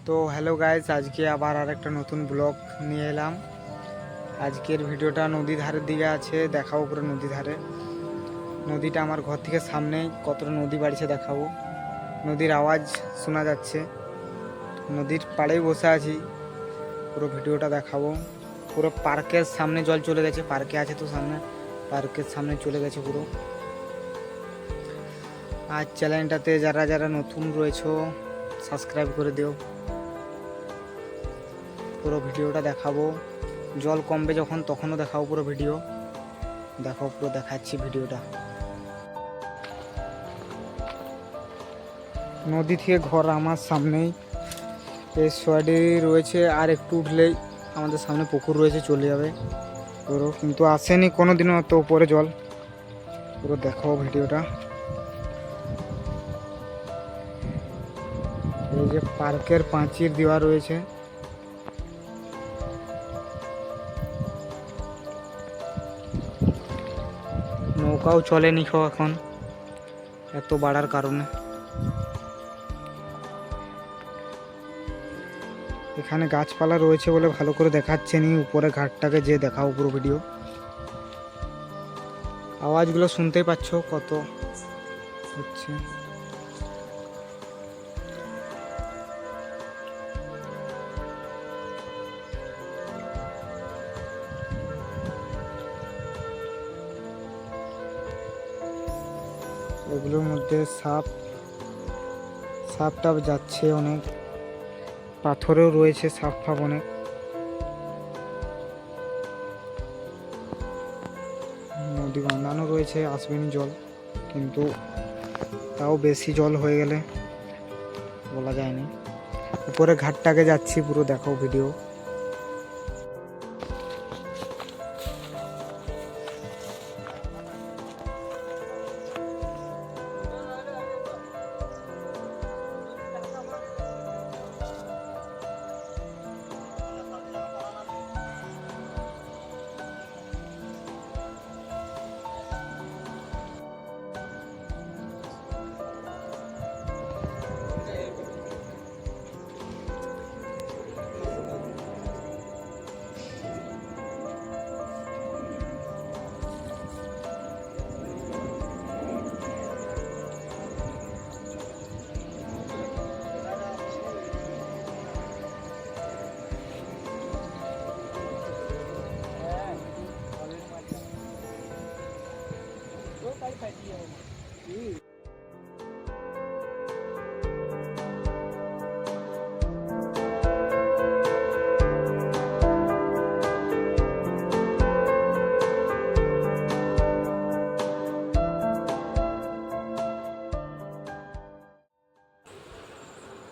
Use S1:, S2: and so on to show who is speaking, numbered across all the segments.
S1: তো hello guys, আজকে আবার আরেকটা নতুন ব্লগ নিয়ে এলাম। আজকের ভিডিওটা নদী ধারের দিকে আছে, দেখাবো পুরো নদী ধারে। নদীটা আমার ঘর থেকে সামনেই, কতটা নদী বাড়ছে দেখাবো। নদীর আওয়াজ শোনা যাচ্ছে, নদীর পাড়েই বসে আছি, পুরো ভিডিওটা দেখাবো। পুরো পার্কের সামনে জল চলে গেছে, পার্কে আছে তো সামনে, পার্কের সামনে চলে গেছে পুরো। আর চ্যানেলটাতে যারা যারা নতুন রয়েছে সাবস্ক্রাইব করে দিও। পুরো ভিডিওটা দেখাবো, জল কমবে যখন তখনও দেখাবো পুরো ভিডিও। দেখো, পুরো দেখাচ্ছি ভিডিওটা। নদী থেকে ঘর আমার সামনেই, এই সাইডে রয়েছে, আর একটু উঠলেই আমাদের সামনে পুকুর রয়েছে, চলে যাবে পুরো। কিন্তু আসেনি কোনোদিনও অত উপরে জল। পুরো দেখো ভিডিওটা। এই যে পার্কের পাঁচির দেওয়া রয়েছে, নৌকাও চলেনি এখন এত বাড়ার কারণে। এখানে গাছপালা রয়েছে বলে ভালো করে দেখাচ্ছে নি, উপরে ঘাটটাকে যে দেখাও পুরো ভিডিও। আওয়াজগুলো শুনতেই পাচ্ছ কত হচ্ছে। এগুলোর মধ্যে সাপটা যাচ্ছে অনেক, পাথরেও রয়েছে সাপ ফাপ অনেক। নদী বাঁধানো রয়েছে, আসবেনি জল, কিন্তু তাও বেশি জল হয়ে গেলে বলা যায়নি। উপরে ঘাটটাকে যাচ্ছি, পুরো দেখো ভিডিও।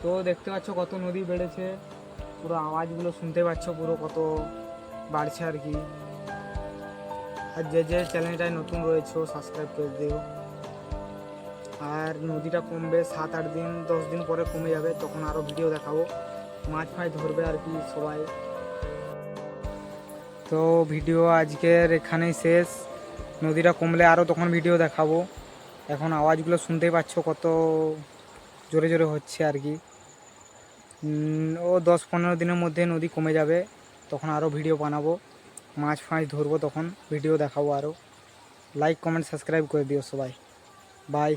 S1: তো দেখতে পাচ্ছ কত নদী বেড়েছে, পুরো আওয়াজগুলো শুনতে পাচ্ছ, পুরো কত বাড়ছে আর কি। আর যে যে চ্যানেলটায় নতুন রয়েছে সাবস্ক্রাইব করে দিও। আর নদীটা কমবে 7-8 দিন 10 দিন পরে কমে যাবে, তখন আরও ভিডিও দেখাবো। মাছ ফাছ ধরবে আর কি সবাই। তো ভিডিও আজকের এখানেই শেষ। নদীটা কমলে আরও তখন ভিডিও দেখাবো। এখন আওয়াজগুলো শুনতেই পাচ্ছ কত জোরে জোরে হচ্ছে আর কি। ও 10-15 দিনের মধ্যে নদী কমে যাবে, তখন আরও ভিডিও বানাবো, মাছ ফাছ ধরবো, তখন ভিডিও দেখাবো আরও। লাইক কমেন্ট সাবস্ক্রাইব করে দিও সবাই। বাই।